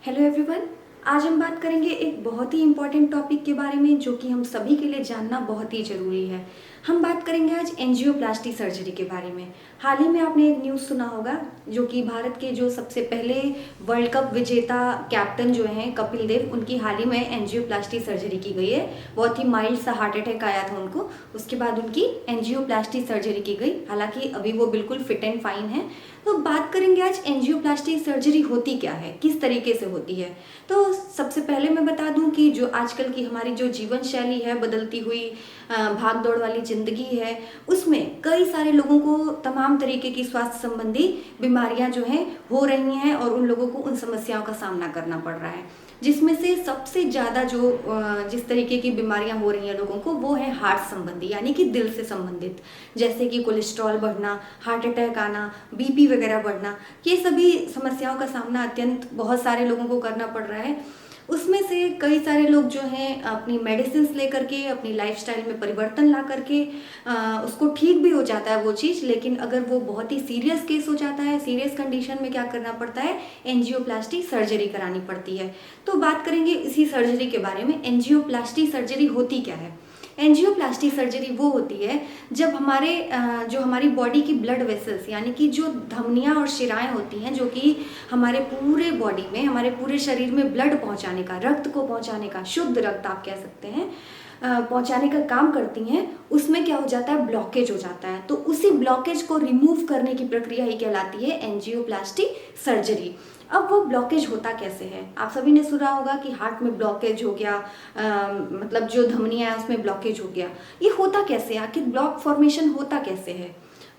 Hello everyone. आज हम बात करेंगे एक बहुत ही इम्पॉर्टेंट टॉपिक के बारे में जो कि हम सभी के लिए जानना बहुत ही ज़रूरी है। हम बात करेंगे आज एंजियोप्लास्टी सर्जरी के बारे में। हाल ही में आपने एक न्यूज़ सुना होगा जो कि भारत के जो सबसे पहले वर्ल्ड कप विजेता कैप्टन जो हैं कपिल देव, उनकी हाल ही में एंजियोप्लास्टी सर्जरी की गई है। बहुत ही माइल्ड सा हार्ट अटैक आया था उनको, उसके बाद उनकी एंजियोप्लास्टी सर्जरी की गई। हालांकि अभी वो बिल्कुल फिट एंड फाइन है। तो बात करेंगे आज एंजियोप्लास्टी सर्जरी होती क्या है, किस तरीके से होती है। तो सबसे पहले मैं बता दूं कि जो आजकल की हमारी जो जीवन शैली है, बदलती हुई भाग दौड़ वाली ज़िंदगी है, उसमें कई सारे लोगों को तमाम तरीके की स्वास्थ्य संबंधी बीमारियां जो हैं हो रही हैं और उन लोगों को उन समस्याओं का सामना करना पड़ रहा है। जिसमें से सबसे ज़्यादा जो जिस तरीके की बीमारियां हो रही हैं लोगों को, वो है हार्ट संबंधी, यानी कि दिल से संबंधित, जैसे कि कोलेस्ट्रॉल बढ़ना, हार्ट अटैक आना, बीपी वगैरह बढ़ना। ये सभी समस्याओं का सामना अत्यंत बहुत सारे लोगों को करना पड़ रहा है। उसमें से कई सारे लोग जो हैं अपनी मेडिसिन लेकर के, अपनी लाइफस्टाइल में परिवर्तन ला करके उसको ठीक भी हो जाता है वो चीज़। लेकिन अगर वो बहुत ही सीरियस केस हो जाता है, सीरियस कंडीशन में क्या करना पड़ता है, एंजियोप्लास्टी सर्जरी करानी पड़ती है। तो बात करेंगे इसी सर्जरी के बारे में। एंजियोप्लास्टी सर्जरी होती क्या है। एंजियोप्लास्टी सर्जरी वो होती है जब जो हमारी बॉडी की ब्लड वेसल्स, यानी कि जो धमनियाँ और शिराएं होती हैं, जो कि हमारे पूरे बॉडी में, हमारे पूरे शरीर में ब्लड पहुंचाने का, रक्त को पहुंचाने का, शुद्ध रक्त आप कह सकते हैं, पहुंचाने का काम करती हैं, उसमें क्या हो जाता है, ब्लॉकेज हो जाता है। तो उसी ब्लॉकेज को रिमूव करने की प्रक्रिया ही कहलाती है एंजियोप्लास्टी सर्जरी। अब वो ब्लॉकेज होता कैसे है। आप सभी ने सुना होगा कि हार्ट में ब्लॉकेज हो गया, मतलब जो धमनियाँ है उसमें ब्लॉकेज हो गया। ये होता कैसे, आखिर ब्लॉक फॉर्मेशन होता कैसे है।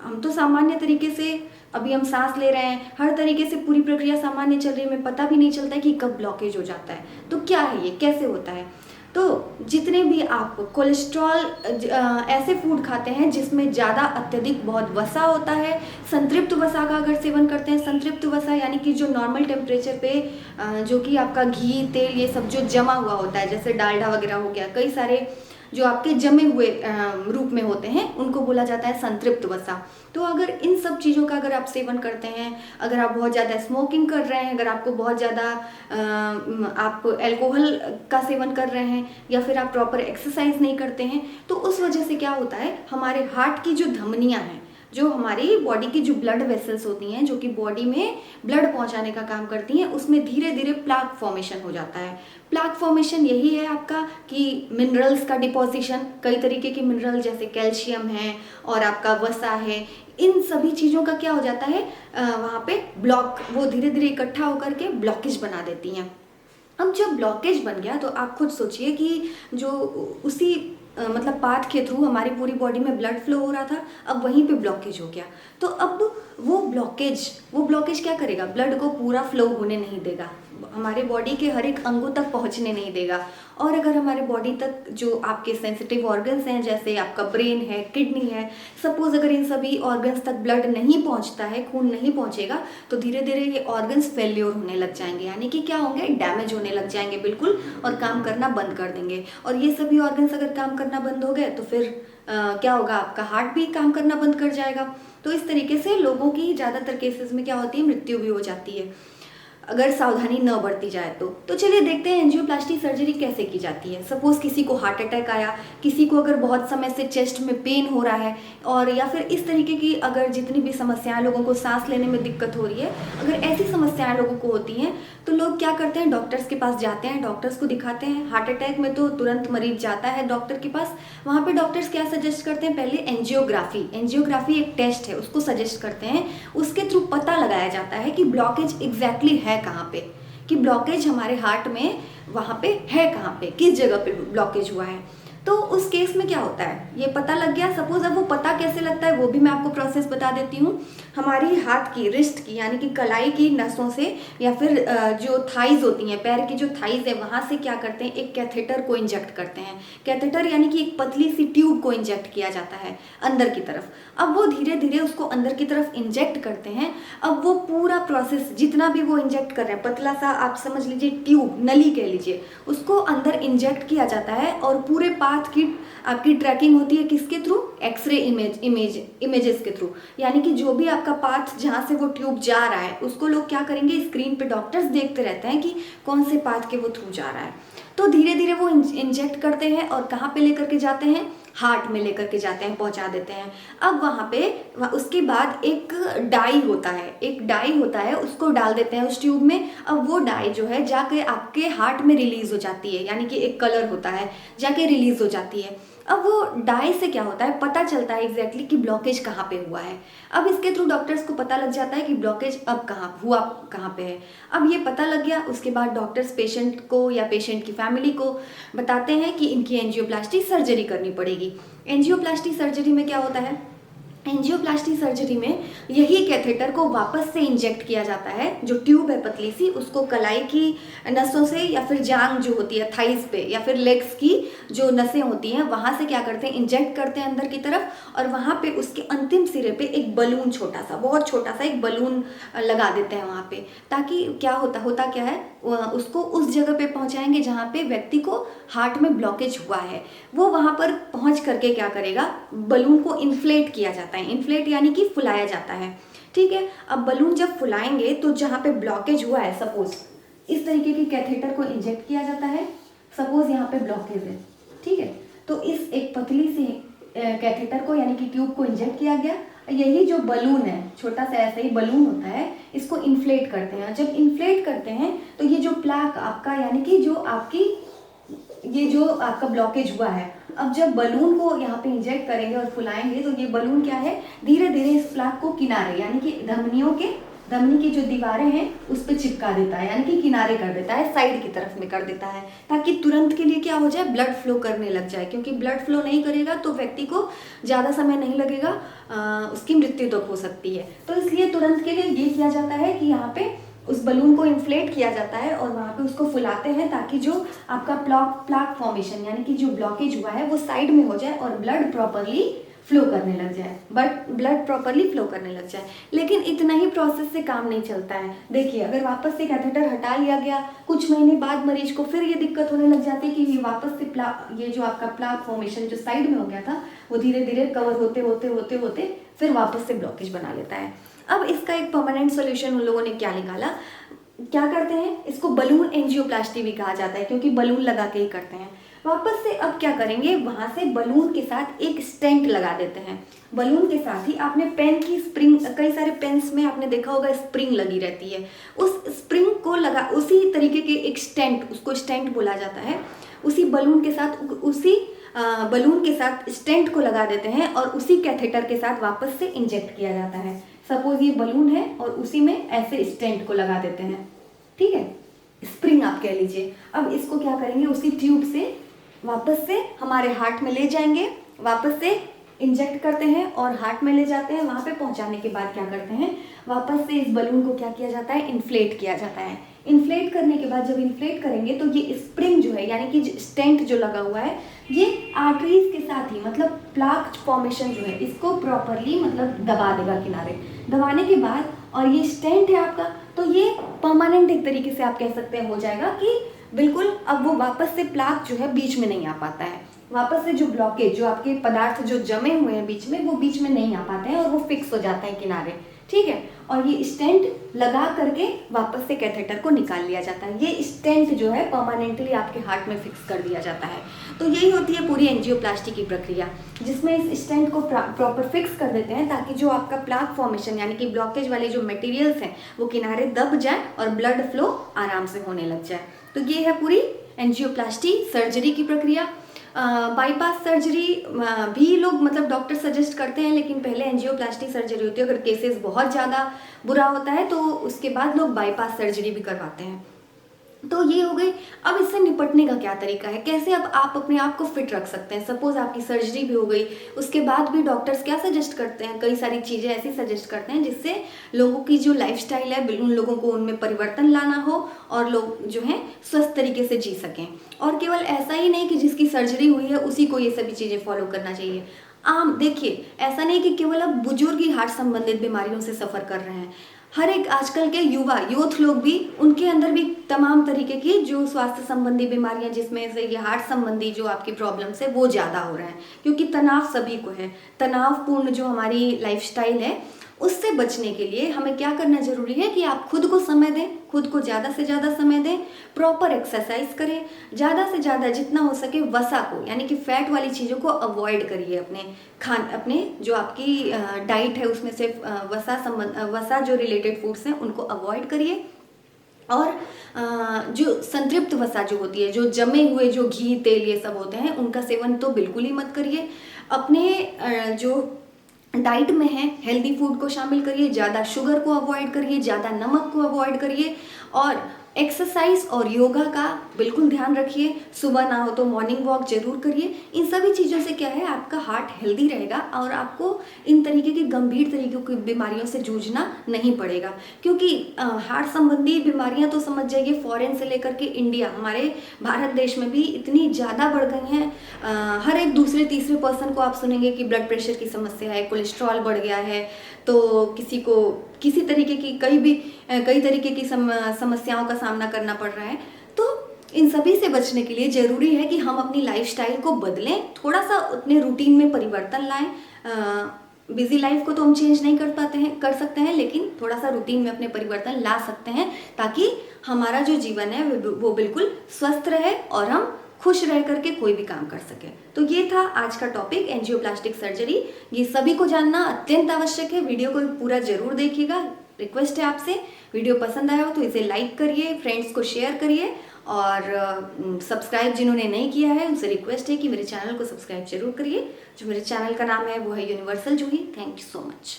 हम तो सामान्य तरीके से अभी हम सांस ले रहे हैं, हर तरीके से पूरी प्रक्रिया सामान्य चल रही है, हमें पता भी नहीं चलता है कि कब ब्लॉकेज हो जाता है। तो क्या है ये, कैसे होता है। तो जितने भी आप कोलेस्ट्रॉल ऐसे फूड खाते हैं जिसमें ज़्यादा अत्यधिक बहुत वसा होता है, संतृप्त वसा का अगर सेवन करते हैं, संतृप्त वसा यानी कि जो नॉर्मल टेम्परेचर पे जो कि आपका घी, तेल, ये सब जो जमा हुआ होता है, जैसे डालडा वगैरह हो गया, कई सारे जो आपके जमे हुए रूप में होते हैं, उनको बोला जाता है संतृप्त वसा। तो अगर इन सब चीज़ों का अगर आप सेवन करते हैं, अगर आप बहुत ज़्यादा स्मोकिंग कर रहे हैं, अगर आपको बहुत ज़्यादा आप अल्कोहल का सेवन कर रहे हैं, या फिर आप प्रॉपर एक्सरसाइज नहीं करते हैं, तो उस वजह से क्या होता है, हमारे हार्ट की जो धमनियाँ हैं, जो हमारी बॉडी की जो ब्लड वेसल्स होती हैं, जो कि बॉडी में ब्लड पहुंचाने का काम करती हैं, उसमें धीरे धीरे प्लाक फॉर्मेशन हो जाता है। प्लाक फॉर्मेशन यही है आपका कि मिनरल्स का डिपोजिशन, कई तरीके के मिनरल जैसे कैल्शियम है और आपका वसा है, इन सभी चीज़ों का क्या हो जाता है, वहाँ पे ब्लॉक, वो धीरे धीरे इकट्ठा होकर के ब्लॉकेज बना देती हैं। अब जब ब्लॉकेज बन गया तो आप खुद सोचिए कि जो उसी मतलब पाथ के थ्रू हमारी पूरी बॉडी में ब्लड फ्लो हो रहा था, अब वहीं पे ब्लॉकेज हो गया। तो अब वो ब्लॉकेज क्या करेगा, ब्लड को पूरा फ्लो होने नहीं देगा, हमारे बॉडी के हर एक अंगों तक पहुंचने नहीं देगा। और अगर हमारे बॉडी तक जो आपके सेंसिटिव ऑर्गन्स हैं, जैसे आपका ब्रेन है, किडनी है, सपोज अगर इन सभी ऑर्गन्स तक ब्लड नहीं पहुंचता है, खून नहीं पहुंचेगा, तो धीरे धीरे ये ऑर्गन्स फेल्योर होने लग जाएंगे, यानी कि क्या होंगे, डैमेज होने लग जाएंगे बिल्कुल, और काम करना बंद कर देंगे। और ये सभी ऑर्गन्स अगर काम करना बंद हो गए तो फिर क्या होगा, आपका हार्ट भी काम करना बंद कर जाएगा। तो इस तरीके से लोगों की ज़्यादातर केसेस में क्या होती है, मृत्यु भी हो जाती है अगर सावधानी न बरती जाए तो चलिए देखते हैं एंजियोप्लास्टी सर्जरी कैसे की जाती है। सपोज किसी को हार्ट अटैक आया, किसी को अगर बहुत समय से चेस्ट में पेन हो रहा है, और या फिर इस तरीके की अगर जितनी भी समस्याएं, लोगों को सांस लेने में दिक्कत हो रही है, अगर ऐसी समस्याएं लोगों को होती हैं, तो लोग क्या करते हैं, डॉक्टर्स के पास जाते हैं, डॉक्टर्स को दिखाते हैं। हार्ट अटैक में तो तुरंत मरीज जाता है डॉक्टर के पास। वहाँ पे डॉक्टर्स क्या सजेस्ट करते हैं, पहले एंजियोग्राफी एक टेस्ट है, उसको सजेस्ट करते हैं। उसके थ्रू पता लगाया जाता है कि ब्लॉकेज एग्जैक्टली है कहाँ पे, कि ब्लॉकेज हमारे हार्ट में वहाँ पे है कहाँ पे, किस जगह पे ब्लॉकेज हुआ है। तो उस केस में क्या होता है, ये पता लग गया। सपोज अब वो पता कैसे लगता है वो भी मैं आपको प्रोसेस बता देती हूँ। हमारी हाथ की, रिस्ट की, यानी कि कलाई की नसों से, या फिर जो थाइज होती हैं, पैर की जो थाइज है, वहाँ से क्या करते हैं, एक कैथेटर को इंजेक्ट करते हैं। कैथेटर यानी कि एक पतली सी ट्यूब को इंजेक्ट किया जाता है अंदर की तरफ। अब वो धीरे धीरे उसको अंदर की तरफ इंजेक्ट करते हैं। अब वो पूरा प्रोसेस, जितना भी वो इंजेक्ट कर रहे हैं, पतला सा आप समझ लीजिए ट्यूब, नली कह लीजिए, उसको अंदर इंजेक्ट किया जाता है। और पूरे पाथ की आपकी ट्रैकिंग होती है किसके थ्रू, एक्सरे इमेजेस के थ्रू, यानी कि जो भी आपका पाथ जहाँ से वो ट्यूब जा रहा है उसको लोग क्या करेंगे, स्क्रीन पे डॉक्टर्स देखते रहते हैं कि कौन से पाथ के वो थ्रू जा रहा है। तो धीरे धीरे वो इंजेक्ट करते हैं और कहाँ पे लेकर के जाते हैं, हार्ट में लेकर के जाते हैं, पहुंचा देते हैं। अब वहाँ पे उसके बाद एक डाई होता है, उसको डाल देते हैं उस ट्यूब में। अब वो डाई जो है जाके आपके हार्ट में रिलीज हो जाती है, यानी कि एक कलर होता है जाके रिलीज हो जाती है। अब वो डाई से क्या होता है, पता चलता है एग्जैक्टली कि ब्लॉकेज कहाँ पे हुआ है। अब इसके थ्रू डॉक्टर्स को पता लग जाता है कि ब्लॉकेज अब कहाँ पे है। अब ये पता लग गया, उसके बाद डॉक्टर्स पेशेंट को या पेशेंट की फैमिली को बताते हैं कि इनकी एंजियोप्लास्टी सर्जरी करनी पड़ेगी। एंजियोप्लास्टी सर्जरी में क्या होता है, एंजियोप्लास्टी सर्जरी में यही कैथेटर को वापस से इंजेक्ट किया जाता है। जो ट्यूब है पतली सी, उसको कलाई की नसों से या फिर जांग जो होती है थाइस पे या फिर लेग्स की जो नसें होती हैं वहाँ से क्या करते हैं, इंजेक्ट करते हैं अंदर की तरफ, और वहाँ पे उसके अंतिम सिरे पे एक बलून बहुत छोटा सा एक बलून लगा देते हैं वहाँ पे, ताकि क्या होता क्या है, उसको उस जगह पे पहुँचाएंगे जहाँ पे व्यक्ति को हार्ट में ब्लॉकेज हुआ है। वो वहाँ पर पहुँच करके क्या करेगा, बलून को इन्फ्लेट किया जाता है। इन्फ्लेट यानी कि फुलाया जाता है, ठीक है। अब बलून जब फुलाएंगे तो जहाँ पे ब्लॉकेज हुआ है, सपोज इस तरीके की कैथेटर को इंजेक्ट किया जाता है, सपोज यहाँ पे ब्लॉकेज है, ठीक है, तो इस एक पतली सी कैथेटर को यानी कि ट्यूब को इंजेक्ट किया गया। यही जो बलून है, छोटा सा ऐसा ही बलून होता है, इसको इन्फ्लेट करते हैं। जब इन्फ्लेट करते हैं तो ये जो प्लाक आपका, यानी कि जो आपका ब्लॉकेज हुआ है, अब जब बलून को यहाँ पे इंजेक्ट करेंगे और फुलाएंगे तो ये बलून क्या है, धीरे धीरे इस प्लाक को किनारे यानी कि धमनी की जो दीवारें हैं उस पर चिपका देता है, यानी कि किनारे कर देता है, साइड की तरफ में कर देता है, ताकि तुरंत के लिए क्या हो जाए, ब्लड फ्लो करने लग जाए। क्योंकि ब्लड फ्लो नहीं करेगा तो व्यक्ति को ज़्यादा समय नहीं लगेगा, उसकी मृत्यु तक हो सकती है। तो इसलिए तुरंत के लिए ये किया जाता है कि यहाँ पे उस बलून को इन्फ्लेट किया जाता है और वहाँ पे उसको फुलाते हैं, ताकि जो आपका प्लाक फॉर्मेशन यानी कि जो ब्लॉकेज हुआ है वो साइड में हो जाए और ब्लड प्रॉपरली फ्लो करने लग जाए। लेकिन इतना ही प्रोसेस से काम नहीं चलता है। देखिए, अगर वापस से कैथेटर हटा लिया गया, कुछ महीने बाद मरीज को फिर ये दिक्कत होने लग जाती है कि ये वापस से ये जो आपका प्लाक फॉर्मेशन जो साइड में हो गया था वो धीरे धीरे कवर होते फिर वापस से ब्लॉकेज बना लेता है। अब इसका एक परमानेंट सोल्यूशन उन लोगों ने क्या निकाला, क्या करते हैं, इसको बलून एंजियोप्लास्टी भी कहा जाता है, क्योंकि बलून लगा के ही करते हैं। वापस से अब क्या करेंगे, वहां से बलून के साथ एक स्टेंट लगा देते हैं। बलून के साथ ही आपने पेन की स्प्रिंग, कई सारे पेन्स में आपने देखा होगा स्प्रिंग लगी रहती है, उस स्प्रिंग को लगा, उसी तरीके के एक स्टेंट, उसको स्टेंट बोला जाता है, उसी बलून के साथ स्टेंट को लगा देते हैं और उसी कैथेटर के साथ वापस से इंजेक्ट किया जाता है। सपोज ये बलून है और उसी में ऐसे स्टेंट को लगा देते हैं, ठीक है, स्प्रिंग आप कह लीजिए। अब इसको क्या करेंगे, उसी ट्यूब से वापस से हमारे हार्ट में ले जाएंगे, वापस से इंजेक्ट करते हैं और हार्ट में ले जाते हैं। वहाँ पे पहुँचाने के बाद क्या करते हैं, वापस से इस बलून को क्या किया जाता है, इन्फ्लेट किया जाता है। इन्फ्लेट करने के बाद जब इन्फ्लेट करेंगे तो ये स्प्रिंग जो है, यानी कि स्टेंट जो लगा हुआ है, ये आर्टरीज के साथ ही, मतलब प्लाक फॉर्मेशन जो है इसको प्रॉपरली मतलब दबा देगा किनारे। दबाने के बाद, और ये स्टेंट है आपका, तो ये परमानेंट एक तरीके से आप कह सकते हैं हो जाएगा कि बिल्कुल अब वो वापस से प्लाक जो है बीच में नहीं आ पाता है। वापस से जो ब्लॉकेज, जो आपके पदार्थ जो जमे हुए हैं बीच में, वो बीच में नहीं आ पाते हैं और वो फिक्स हो जाते हैं किनारे, ठीक है। और ये स्टेंट लगा करके वापस से कैथेटर को निकाल लिया जाता है। ये स्टेंट जो है परमानेंटली आपके हार्ट में फिक्स कर दिया जाता है। तो यही होती है पूरी एंजियोप्लास्टी की प्रक्रिया, जिसमें इस स्टेंट को प्रॉपर फिक्स कर देते हैं, ताकि जो आपका प्लाक फॉर्मेशन यानी कि ब्लॉकेज वाले जो मटेरियल्स हैं वो किनारे दब जाए और ब्लड फ्लो आराम से होने लग जाए। तो ये है पूरी एंजियोप्लास्टी सर्जरी की प्रक्रिया। बाईपास सर्जरी भी लोग मतलब डॉक्टर सजेस्ट करते हैं, लेकिन पहले एंजियोप्लास्टी सर्जरी होती है। अगर केसेस बहुत ज़्यादा बुरा होता है तो उसके बाद लोग बाईपास सर्जरी भी करवाते हैं। तो ये हो गई। अब इससे निपटने का क्या तरीका है, कैसे अब आप अपने आप को फिट रख सकते हैं। सपोज आपकी सर्जरी भी हो गई, उसके बाद भी डॉक्टर्स क्या सजेस्ट करते हैं, कई सारी चीज़ें ऐसी सजेस्ट करते हैं जिससे लोगों की जो लाइफस्टाइल है उन लोगों को उनमें परिवर्तन लाना हो और लोग जो है स्वस्थ तरीके से जी सकें। और केवल ऐसा ही नहीं कि जिसकी सर्जरी हुई है उसी को ये सभी चीज़ें फॉलो करना चाहिए। देखिए, ऐसा नहीं कि केवल अब बुजुर्ग ही हार्ट संबंधित बीमारियों से सफ़र कर रहे हैं। हर एक आजकल के युवा यूथ लोग भी, उनके अंदर भी तमाम तरीके की जो स्वास्थ्य संबंधी बीमारियां, जिसमें से ये हार्ट संबंधी जो आपकी प्रॉब्लम्स है वो ज़्यादा हो रहे हैं, क्योंकि तनाव सभी को है। तनावपूर्ण जो हमारी लाइफस्टाइल है उससे बचने के लिए हमें क्या करना जरूरी है कि आप खुद को समय दें, खुद को ज़्यादा से ज़्यादा समय दें, प्रॉपर एक्सरसाइज करें, ज़्यादा से ज़्यादा जितना हो सके वसा को, यानी कि फैट वाली चीज़ों को अवॉइड करिए। अपने जो आपकी डाइट है उसमें से वसा जो रिलेटेड फूड्स हैं उनको अवॉइड करिए। और जो संतृप्त वसा जो होती है, जो जमे हुए जो घी तेल ये सब होते हैं, उनका सेवन तो बिल्कुल ही मत करिए। अपने जो डाइट में है हेल्दी फूड को शामिल करिए, ज़्यादा शुगर को अवॉइड करिए, ज़्यादा नमक को अवॉइड करिए, और एक्सरसाइज और योगा का बिल्कुल ध्यान रखिए। सुबह ना हो तो मॉर्निंग वॉक जरूर करिए। इन सभी चीज़ों से क्या है, आपका हार्ट हेल्दी रहेगा और आपको इन तरीके की गंभीर तरीकों की बीमारियों से जूझना नहीं पड़ेगा। क्योंकि हार्ट संबंधी बीमारियां तो समझ जाइए फॉरेन से लेकर के इंडिया, हमारे भारत देश में भी इतनी ज़्यादा बढ़ गई हैं। हर एक दूसरे तीसरे पर्सन को आप सुनेंगे कि ब्लड प्रेशर की समस्या है, कोलेस्ट्रॉल बढ़ गया है, तो किसी को किसी तरीके की कई तरीके की समस्याओं का सामना करना पड़ रहा है। तो इन सभी से बचने के लिए ज़रूरी है कि हम अपनी लाइफस्टाइल को बदलें, थोड़ा सा अपने रूटीन में परिवर्तन लाएं। बिजी लाइफ को तो हम चेंज नहीं कर सकते हैं, लेकिन थोड़ा सा रूटीन में अपने परिवर्तन ला सकते हैं, ताकि हमारा जो जीवन है वो बिल्कुल स्वस्थ रहे और हम खुश रह करके कोई भी काम कर सके। तो ये था आज का टॉपिक, एंजियोप्लास्टिक सर्जरी। ये सभी को जानना अत्यंत आवश्यक है। वीडियो को पूरा जरूर देखिएगा। रिक्वेस्ट है आपसे, वीडियो पसंद आया हो तो इसे लाइक करिए, फ्रेंड्स को शेयर करिए, और सब्सक्राइब जिन्होंने नहीं किया है उनसे रिक्वेस्ट है कि मेरे चैनल को सब्सक्राइब जरूर करिए। जो मेरे चैनल का नाम है वो है universal Juhi. Thank you so much.